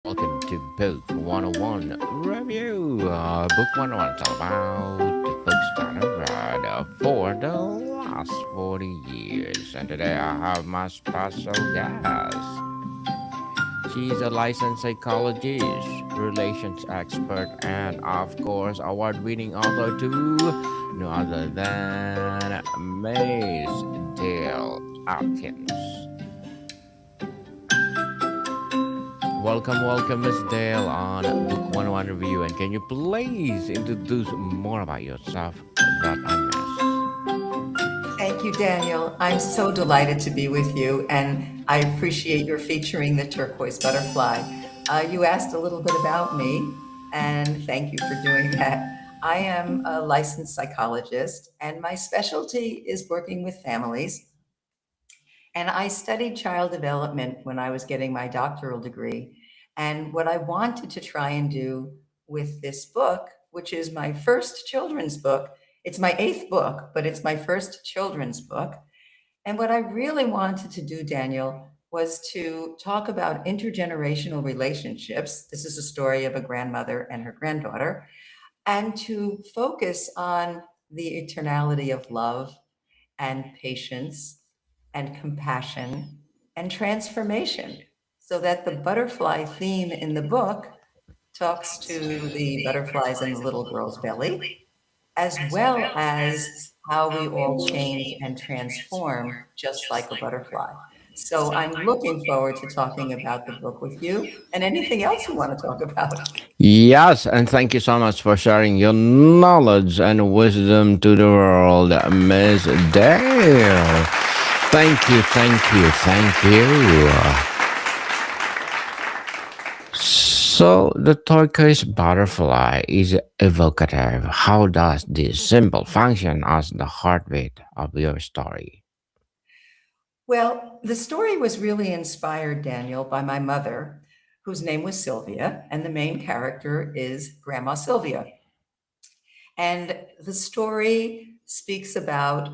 welcome to Book 101 Review. Book 101 is all about the books that I read for the last 40 years. And today I have my special guest. She's a licensed psychologist, relations expert, and of course, award winning author too. No other than Miss Dale Atkins. Welcome, Miss Dale, on Book 101 Review. And can you please introduce more about yourself that I miss? Thank you, Daniel. I'm so delighted to be with you, and I appreciate your featuring the turquoise butterfly. You asked a little bit about me, and thank you for doing that. I am a licensed psychologist, and my specialty is working with families. And I studied child development when I was getting my doctoral degree. And what I wanted to try and do with this book, which is my first children's book, it's my eighth book, but it's my first children's book. And what I really wanted to do, Daniel, was to talk about intergenerational relationships. This is a story of a grandmother and her granddaughter, and to focus on the eternality of love and patience and compassion and transformation, so that the butterfly theme in the book talks to the butterflies in the little girl's belly, as well as how we all change and transform just like a butterfly. So I'm looking forward to talking about the book with you and anything else you want to talk about. Yes, and thank you so much for sharing your knowledge and wisdom to the world, Miss Dale. Thank you. So, the turquoise butterfly is evocative. How does this symbol function as the heartbeat of your story? Well, the story was really inspired, Daniel, by my mother, whose name was Sylvia, and the main character is Grandma Sylvia. And the story speaks about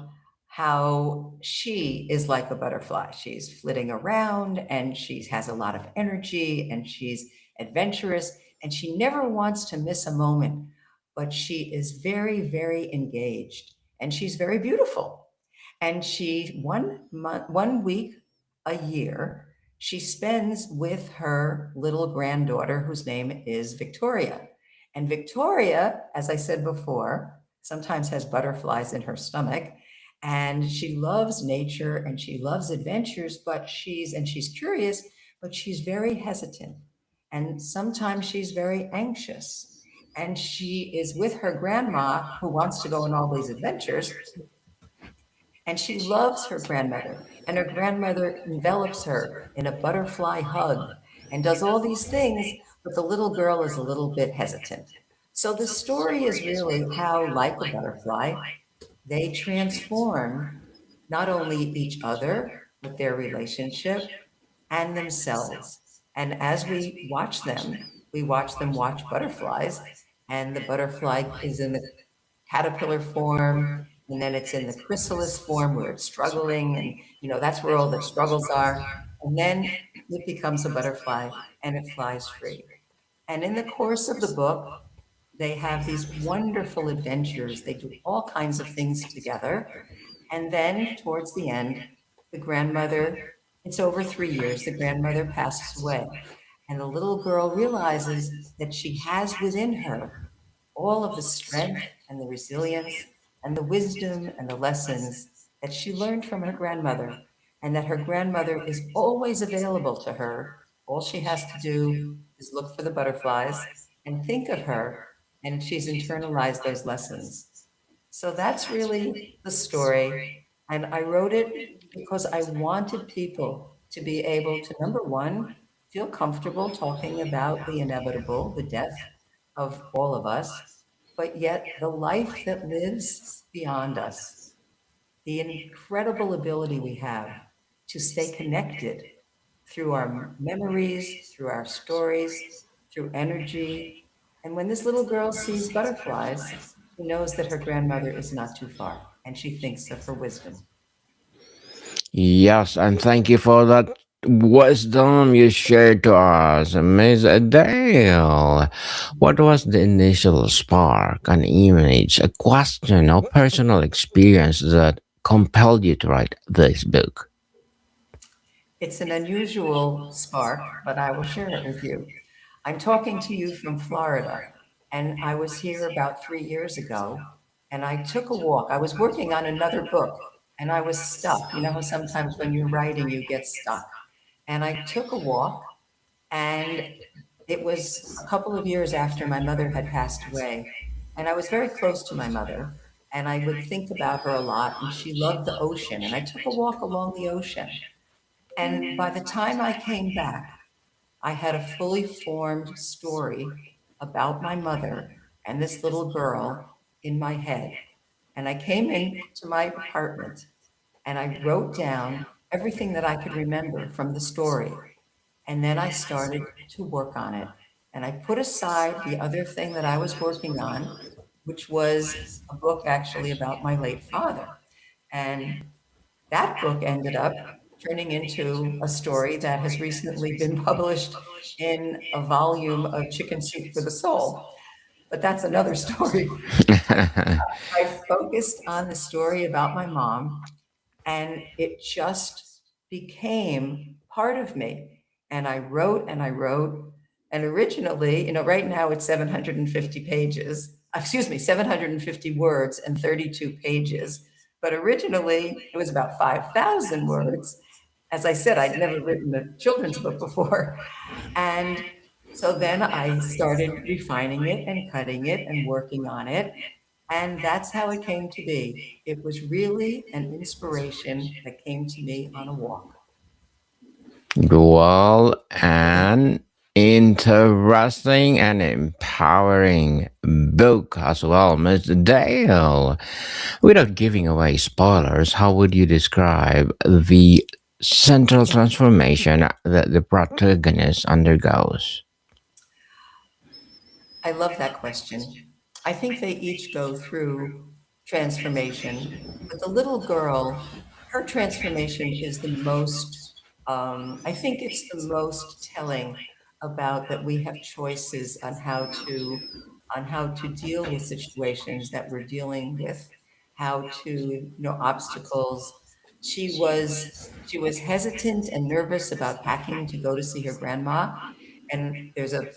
how she is like a butterfly. She's flitting around and she has a lot of energy and she's adventurous and she never wants to miss a moment, but she is very, very engaged and she's very beautiful. And she, 1 month, 1 week a year, she spends with her little granddaughter, whose name is Victoria. And Victoria, as I said before, sometimes has butterflies in her stomach. And she loves nature and she loves adventures, and she's curious, but she's very hesitant. And sometimes she's very anxious. And she is with her grandma, who wants to go on all these adventures, and she loves her grandmother. And her grandmother envelops her in a butterfly hug and does all these things, but the little girl is a little bit hesitant. So the story is really how, like a butterfly, they transform not only each other, but their relationship and themselves. And as we watch them watch butterflies, and the butterfly is in the caterpillar form, and then it's in the chrysalis form where it's struggling, and that's where all the struggles are. And then it becomes a butterfly and it flies free. And in the course of the book, they have these wonderful adventures. They do all kinds of things together. And then towards the end, the grandmother, it's over 3 years, the grandmother passes away. And the little girl realizes that she has within her all of the strength and the resilience and the wisdom and the lessons that she learned from her grandmother, and that her grandmother is always available to her. All she has to do is look for the butterflies and think of her, and she's internalized those lessons. So that's really the story. And I wrote it because I wanted people to be able to, number one, feel comfortable talking about the inevitable, the death of all of us, but yet the life that lives beyond us, the incredible ability we have to stay connected through our memories, through our stories, through energy. And when this little girl sees butterflies, she knows that her grandmother is not too far, and she thinks of her wisdom. Yes, and thank you for that. wisdom you shared to us, Miss Adele. What was the initial spark, an image, a question, or personal experience that compelled you to write this book? It's an unusual spark, but I will share it with you. I'm talking to you from Florida, and I was here about 3 years ago, and I took a walk. I was working on another book, and I was stuck. You know how sometimes when you're writing, you get stuck. And I took a walk, and it was a couple of years after my mother had passed away. And I was very close to my mother, and I would think about her a lot, and she loved the ocean. And I took a walk along the ocean. And by the time I came back, I had a fully formed story about my mother and this little girl in my head. And I came into my apartment and I wrote down everything that I could remember from the story. And then I started to work on it. And I put aside the other thing that I was working on, which was a book actually about my late father. And that book ended up turning into a story that has recently been published in a volume of Chicken Soup for the Soul. But that's another story. I focused on the story about my mom, and it just became part of me. And I wrote and I wrote. And originally, right now it's 750 pages, excuse me, 750 words and 32 pages. But originally it was about 5,000 words. As I said, I'd never written a children's book before. And so then I started refining it and cutting it and working on it. And that's how it came to be. It was really an inspiration that came to me on a walk. Well, an interesting and empowering book as well, Miss Dale. Without giving away spoilers, how would you describe the central transformation that the protagonist undergoes? I love that question. I think they each go through transformation, but the little girl, her transformation is the most, I think it's the most telling about that we have choices on how to deal with situations that we're dealing with, how to, obstacles. She was she was hesitant and nervous about packing to go to see her grandma, and there's an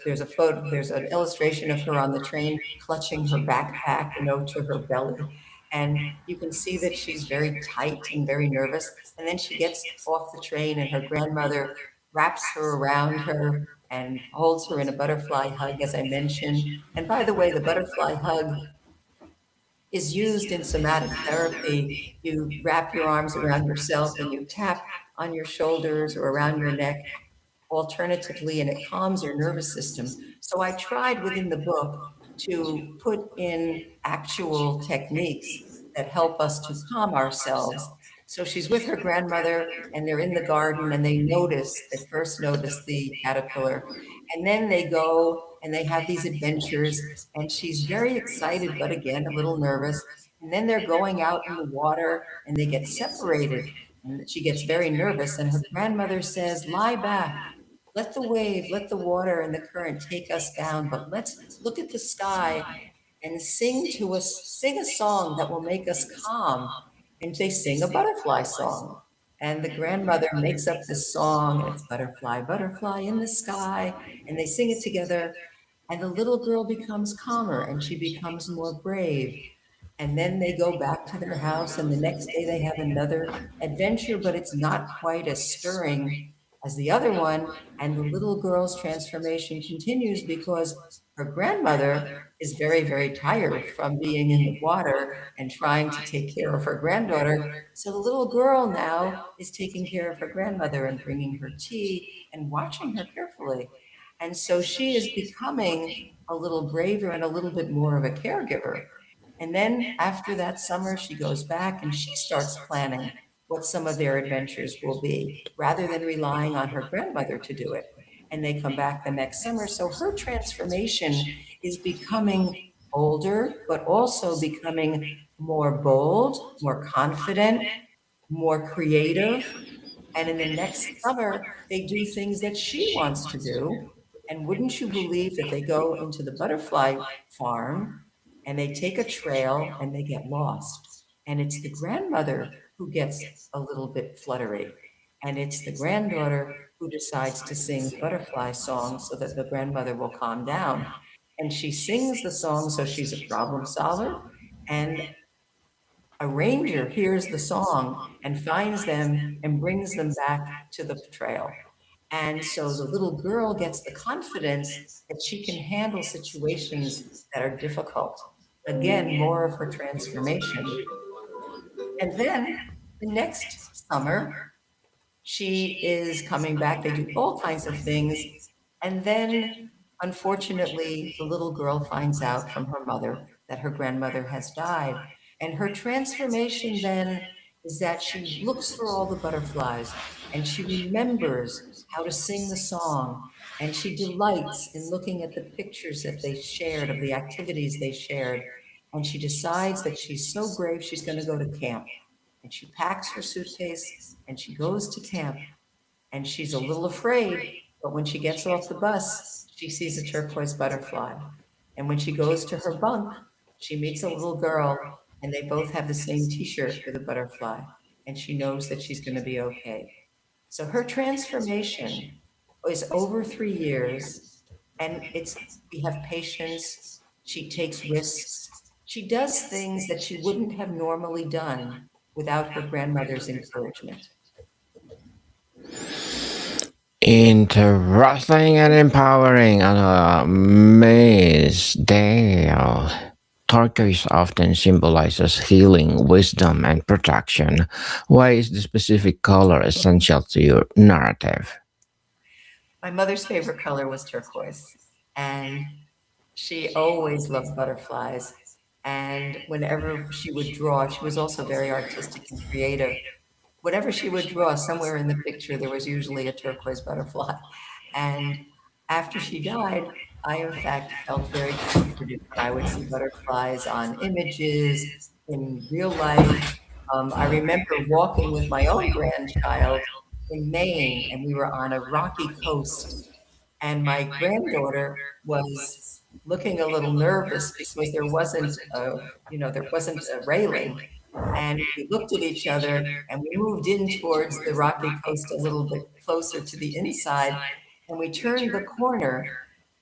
illustration of her on the train clutching her backpack, to her belly, and you can see that she's very tight and very nervous. And then she gets off the train, and her grandmother wraps her around her and holds her in a butterfly hug, as I mentioned. And by the way, the butterfly hug is used in somatic therapy. You wrap your arms around yourself and you tap on your shoulders or around your neck alternatively, and it calms your nervous system. So I tried within the book to put in actual techniques that help us to calm ourselves. So she's with her grandmother and they're in the garden and they first notice the caterpillar. And then they go and they have these adventures, and she's very excited, but again, a little nervous. And then they're going out in the water and they get separated. And she gets very nervous, and her grandmother says, "Lie back. Let the wave, let the water and the current take us down, but let's look at the sky and sing a song that will make us calm." And they sing a butterfly song. And the grandmother makes up this song, and it's butterfly, butterfly in the sky. And they sing it together. And the little girl becomes calmer and she becomes more brave. And then they go back to their house, and the next day they have another adventure, but it's not quite as stirring as the other one. And the little girl's transformation continues because her grandmother is very, very tired from being in the water and trying to take care of her granddaughter. So the little girl now is taking care of her grandmother and bringing her tea and watching her carefully. And so she is becoming a little braver and a little bit more of a caregiver. And then after that summer, she goes back and she starts planning what some of their adventures will be rather than relying on her grandmother to do it. And they come back the next summer. So her transformation is becoming older, but also becoming more bold, more confident, more creative. And in the next summer, they do things that she wants to do. And wouldn't you believe that they go into the butterfly farm and they take a trail and they get lost? And it's the grandmother who gets a little bit fluttery. And it's the granddaughter who decides to sing the butterfly song so that the grandmother will calm down. And she sings the song, so she's a problem solver. And a ranger hears the song and finds them and brings them back to the trail. And so the little girl gets the confidence that she can handle situations that are difficult. Again, more of her transformation. And then the next summer, she is coming back. They do all kinds of things. And then, unfortunately, the little girl finds out from her mother that her grandmother has died. And her transformation then is that she looks for all the butterflies and she remembers how to sing the song. And she delights in looking at the pictures that they shared of the activities they shared. And she decides that she's so brave, she's going to go to camp. And she packs her suitcase and she goes to camp and she's a little afraid, but when she gets off the bus, she sees a turquoise butterfly. And when she goes to her bunk, she meets a little girl and they both have the same t-shirt with a butterfly. And she knows that she's going to be okay. So her transformation is over 3 years and we have patience. She takes risks. She does things that she wouldn't have normally done without her grandmother's encouragement. Interesting and empowering, Miss Dale. Turquoise often symbolizes healing, wisdom, and protection. Why is the specific color essential to your narrative? My mother's favorite color was turquoise, and she always loved butterflies. And whenever she would draw, she was also very artistic and creative. Whatever she would draw, somewhere in the picture, there was usually a turquoise butterfly. And after she died, I, in fact, felt very comforted when I would see butterflies on images in real life. I remember walking with my own grandchild in Maine, and we were on a rocky coast and my granddaughter was looking a little nervous because there wasn't a railing. And we looked at each other and we moved in towards the rocky coast a little bit closer to the inside. And we turned the corner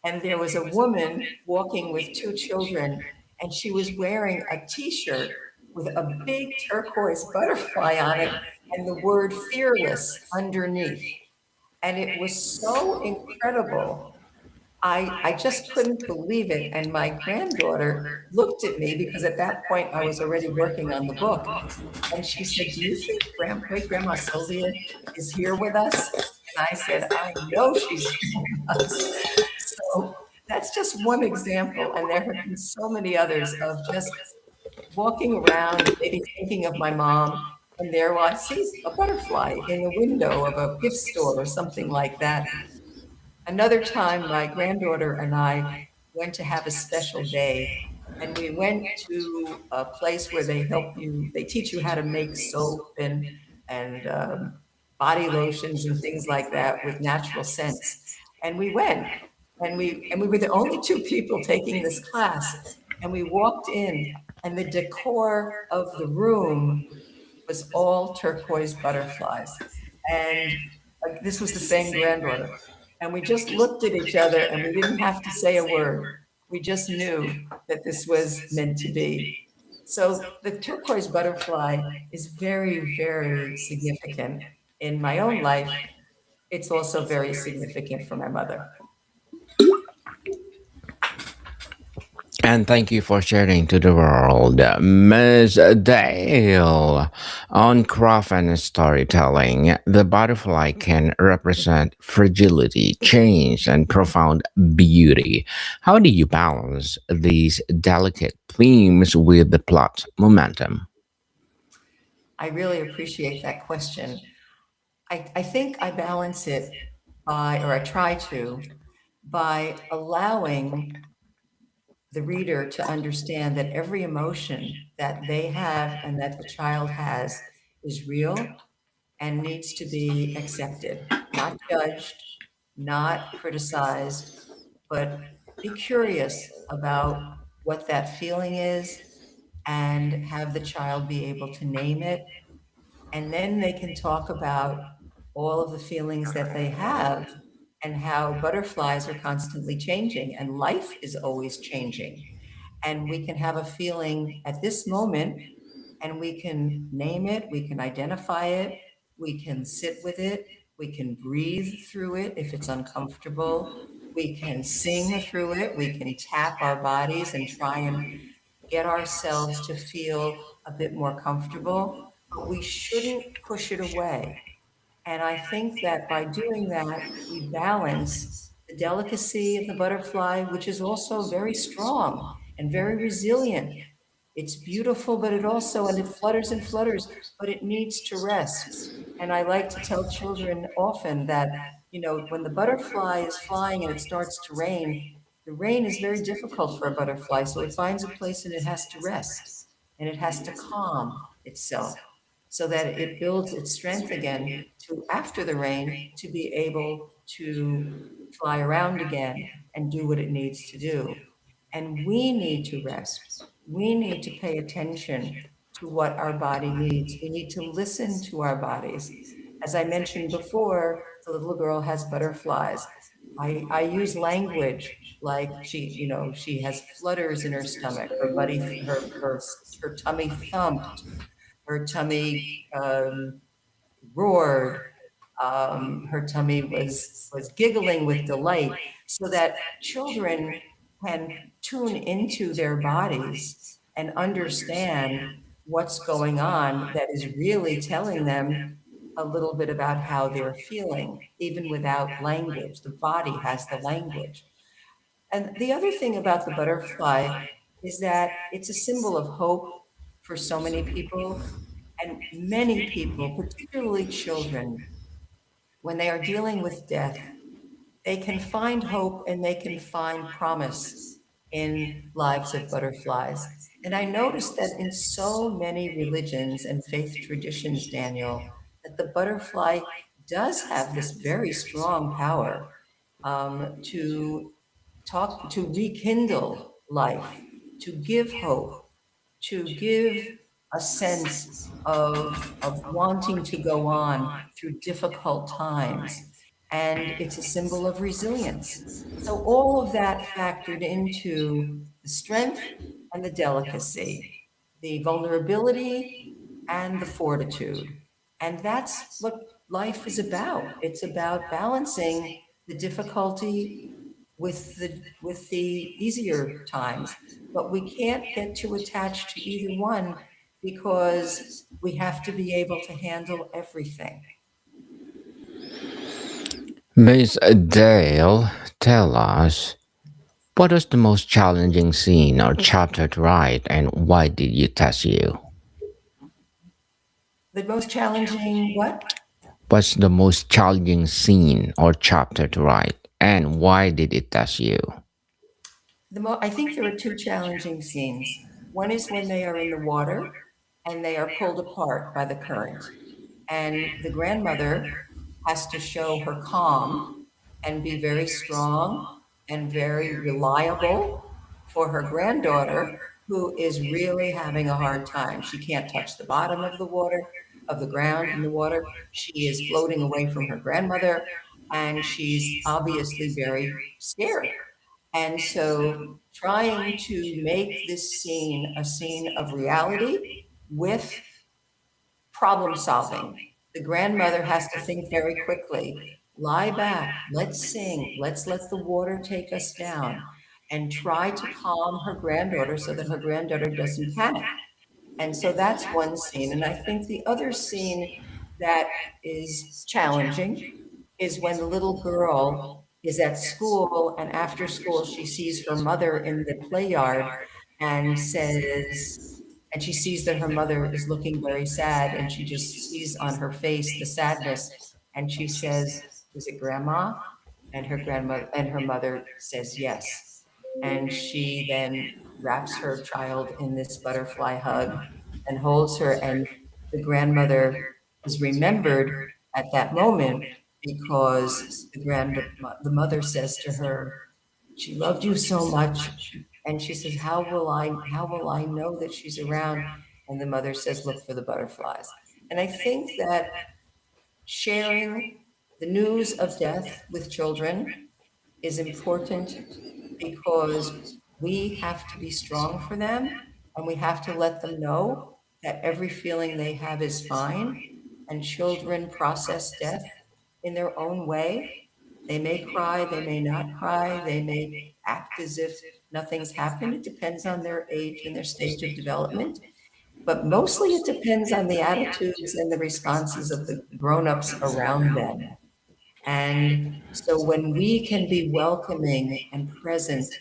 and there was a woman walking with two children and she was wearing a t-shirt with a big turquoise butterfly on it and the word fearless underneath. And it was so incredible. I just couldn't believe it. And my granddaughter looked at me because at that point I was already working on the book. And she said, "Do you think great grandma Sylvia is here with us?" And I said, "I know she's here with us." So that's just one example. And there have been so many others of just walking around and maybe thinking of my mom. And there I see a butterfly in the window of a gift store or something like that. Another time, my granddaughter and I went to have a special day, and we went to a place where they teach you how to make soap and body lotions and things like that with natural scents. And we went, and we were the only two people taking this class, and we walked in, and the decor of the room was all turquoise butterflies. And this was the same granddaughter. And we just looked at each other and we didn't have to say a word. We just knew that this was meant to be. So the turquoise butterfly is very, very significant in my own life. It's also very significant for my mother. And thank you for sharing to the world, Miss Dale. On craft and storytelling, the butterfly can represent fragility, change, and profound beauty. How do you balance these delicate themes with the plot momentum? I really appreciate that question. I think I balance it or I try to, by allowing the reader to understand that every emotion that they have and that the child has is real and needs to be accepted, not judged, not criticized, but be curious about what that feeling is and have the child be able to name it. And then they can talk about all of the feelings that they have and how butterflies are constantly changing and life is always changing. And we can have a feeling at this moment and we can name it, we can identify it, we can sit with it, we can breathe through it if it's uncomfortable, we can sing through it, we can tap our bodies and try and get ourselves to feel a bit more comfortable, but we shouldn't push it away. And I think that by doing that, we balance the delicacy of the butterfly, which is also very strong and very resilient. It's beautiful, but it also, and it flutters, but it needs to rest. And I like to tell children often that, when the butterfly is flying and it starts to rain, the rain is very difficult for a butterfly. So it finds a place and it has to rest and it has to calm itself so that it builds its strength again to, after the rain, to be able to fly around again and do what it needs to do. And we need to rest. We need to pay attention to what our body needs. We need to listen to our bodies. As I mentioned before, the little girl has butterflies. I use language like she has flutters in her stomach, her tummy thumped, her tummy roared, her tummy was giggling with delight, so that children can tune into their bodies and understand what's going on that is really telling them a little bit about how they're feeling, even without language. The body has the language. And the other thing about the butterfly is that it's a symbol of hope for so many people. And many people, particularly children, when they are dealing with death, they can find hope and they can find promise in lives of butterflies. And I noticed that in so many religions and faith traditions, Daniel, that the butterfly does have this very strong power to to rekindle life, to give hope, to give a sense of wanting to go on through difficult times. And it's a symbol of resilience. So all of that factored into the strength and the delicacy, the vulnerability and the fortitude. And that's what life is about. It's about balancing the difficulty with the easier times, but we can't get too attached to either one because we have to be able to handle everything. Miss Dale, tell us, what was the most challenging scene or chapter to write, and why did you test you? The most challenging what? What's the most challenging scene or chapter to write, and why did it test you? I think there are two challenging scenes. One is when they are in the water and they are pulled apart by the current. And the grandmother has to show her calm and be very strong and very reliable for her granddaughter, who is really having a hard time. She can't touch the bottom of the water, of the ground in the water. She is floating away from her grandmother, and she's obviously very scared. And so, trying to make this scene a scene of reality with problem solving. The grandmother has to think very quickly. Lie back, let's sing, let's let the water take us down, and try to calm her granddaughter so that her granddaughter doesn't panic. And so that's one scene. And I think the other scene that is challenging is when the little girl is at school and after school she sees her mother in the play yard and says, and she sees that her mother is looking very sad and she just sees on her face the sadness and she says, "Is it grandma?" And her mother says yes. And she then wraps her child in this butterfly hug and holds her. And the grandmother is remembered at that moment because the mother says to her, she loved you so much. And she says, how will I know that she's around? And the mother says, look for the butterflies. And I think that sharing the news of death with children is important because we have to be strong for them and we have to let them know that every feeling they have is fine. And children process death in their own way. They may cry, they may not cry, they may act as if nothing's happened. It depends on their age and their stage of development. But mostly it depends on the attitudes and the responses of the grown-ups around them. And so when we can be welcoming and present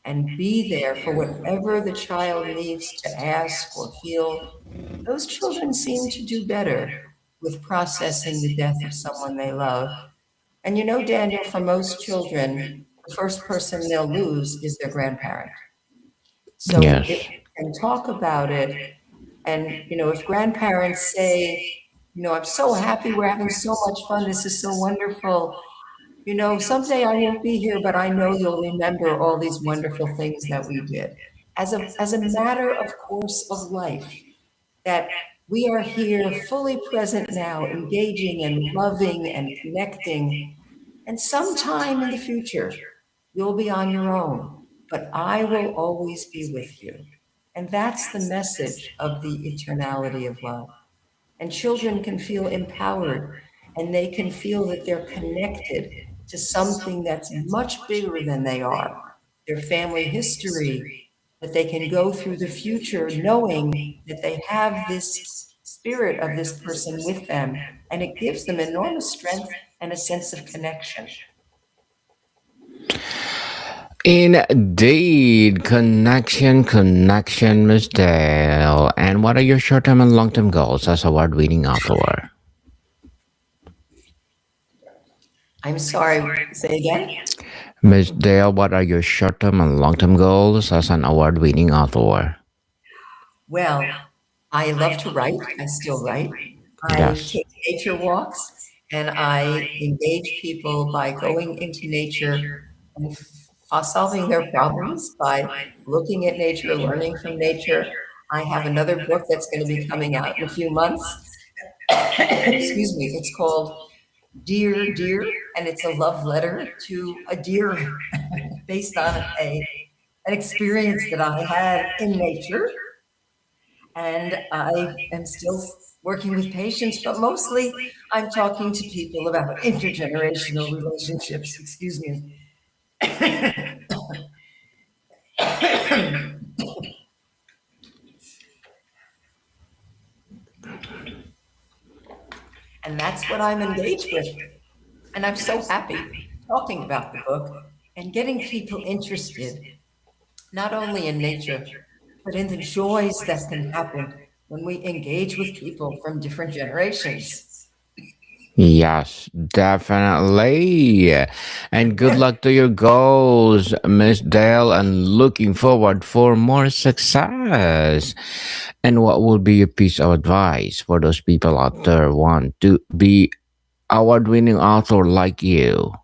and be there for whatever the child needs to ask or feel, those children seem to do better with processing the death of someone they love. And you know, Daniel, for most children, the first person they'll lose is their grandparent. So if Yes. we can talk about it, and if grandparents say, I'm so happy, we're having so much fun, this is so wonderful. Someday I won't be here, but I know you'll remember all these wonderful things that we did. As a matter of course of life, that we are here fully present now, engaging and loving and connecting. And sometime in the future, you'll be on your own, but I will always be with you. And that's the message of the eternality of love. And children can feel empowered and they can feel that they're connected to something that's much bigger than they are, their family history, that they can go through the future knowing that they have this spirit of this person with them, and it gives them enormous strength and a sense of connection. Indeed, connection, Miss Dale. And what are your short-term and long-term goals as award-winning author? I'm sorry, say again? Miss Dale, what are your short-term and long-term goals as an award-winning author? Well, I love to write. I still write. I Yes. take nature walks and I engage people by going into nature and solving their problems by looking at nature, learning from nature. I have another book that's going to be coming out in a few months. Excuse me. It's called Dear Dear, and it's a love letter to a deer based on an experience that I had in nature. And I am still working with patients, but mostly I'm talking to people about intergenerational relationships. Excuse me. And that's what I'm engaged with. And I'm so happy talking about the book and getting people interested, not only in nature, but in the joys that can happen when we engage with people from different generations. Yes, definitely. And good luck to your goals, Miss Dale, and looking forward for more success. And what would be your piece of advice for those people out there want to be award-winning author like you?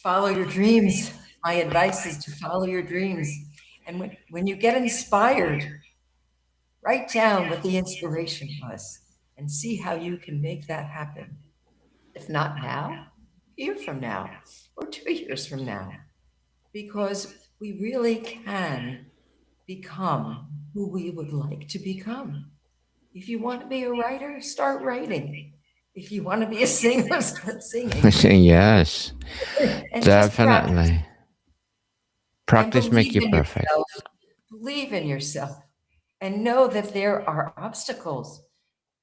Follow your dreams. My advice is to follow your dreams. And when you get inspired, write down what the inspiration was and see how you can make that happen. If not now, a year from now, or 2 years from now, because we really can become who we would like to become. If you want to be a writer, start writing. If you want to be a singer, start singing. Yes, And just practice definitely. and Practice make you perfect. believe in yourself, and know that there are obstacles,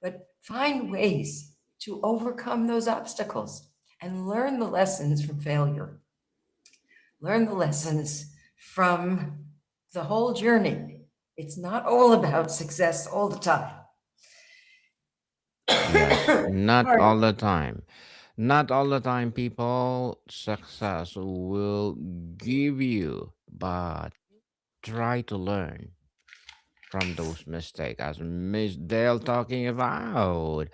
but find ways to overcome those obstacles and learn the lessons from failure. Learn the lessons from the whole journey. It's not all about success all the time. Yes, not Pardon. all the time. Not all the time, people. Success will give you, but try to learn. from those mistakes, as Miss Dale talking about.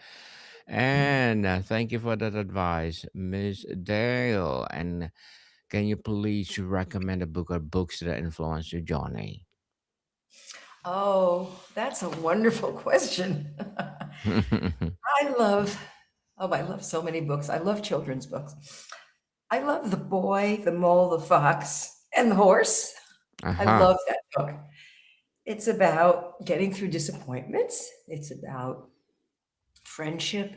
And thank you for that advice, Miss Dale. And can you please recommend a book or books that influenced your journey? Oh, that's a wonderful question. I love, I love so many books. I love children's books. I love The Boy, the Mole, the Fox, and the Horse. I Uh-huh. love that book. It's about getting through disappointments. It's about friendship.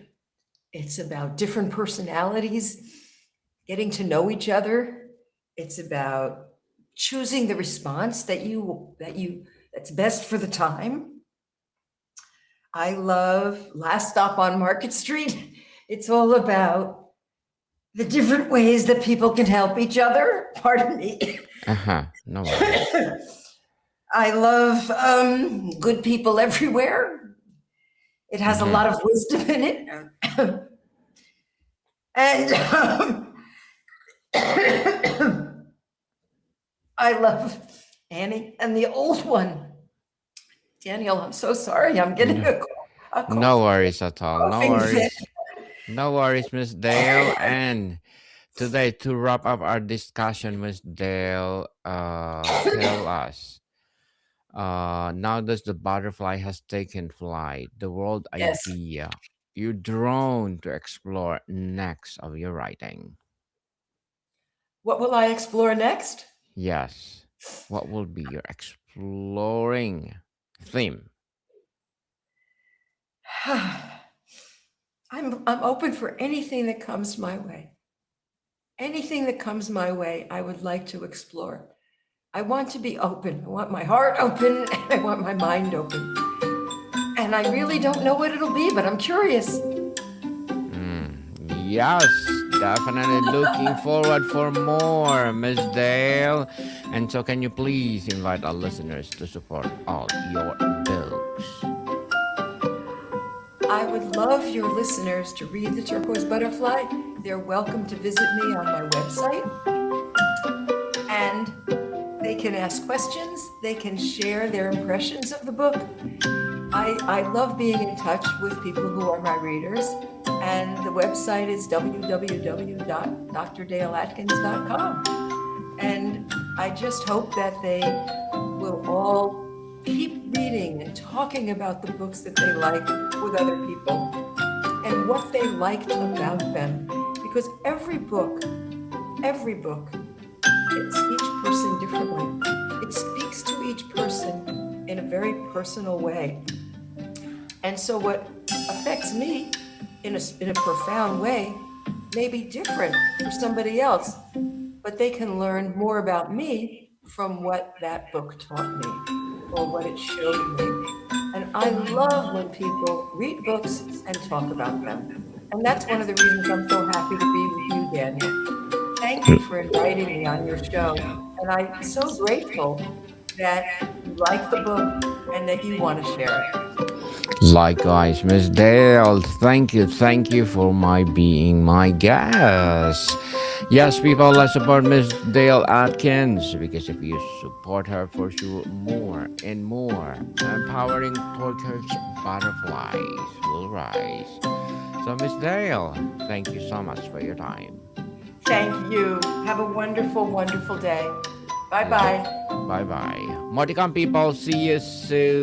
It's about different personalities, getting to know each other. It's about choosing the response that's best for the time. I love Last Stop on Market Street. It's all about the different ways that people can help each other. Pardon me. Uh-huh. No worries. I love Good People Everywhere. It has a Mm-hmm. lot of wisdom in it. And I love Annie and the old one. Daniel, I'm so sorry. I'm getting No, a no cough, worries at all. No coughing fit. worries. No worries, Miss Dale. And today, to wrap up our discussion, Miss Dale, tell us. Now that the butterfly has taken flight, the world Yes. idea you're drawn to explore next of your writing. What will I explore next? Yes. What will be your exploring theme? I'm open for anything that comes my way. Anything that comes my way, I would like to explore. I want to be open. I want my heart open. I want my mind open. And I really don't know what it'll be, but I'm curious. Yes, definitely looking forward for more, Miss Dale. And so, can you please invite our listeners to support all your books? I would love your listeners to read The Turquoise Butterfly. They're welcome to visit me on my website, and they can ask questions. They can share their impressions of the book. I love being in touch with people who are my readers, and the website is www.drdaleatkins.com. And I just hope that they will all keep reading and talking about the books that they like with other people and what they liked about them. Because every book hits each person differently. It speaks to each person in a very personal way. And so what affects me in a profound way may be different for somebody else, but they can learn more about me from what that book taught me or what it showed me. And I love when people read books and talk about them. And that's one of the reasons I'm so happy to be with you, Daniel. Thank you for inviting me on your show. And I'm so grateful that you like the book and that you want to share it. Likewise, Miss Dale, thank you for my being my guest. Yes, people, let's support Miss Dale Atkins because if you support her, for sure, more and more empowering tortured butterflies will rise. So, Miss Dale, thank you so much for your time. Thank you. Have a wonderful, wonderful day. Bye Like, bye. bye bye. Moticon people, see you soon.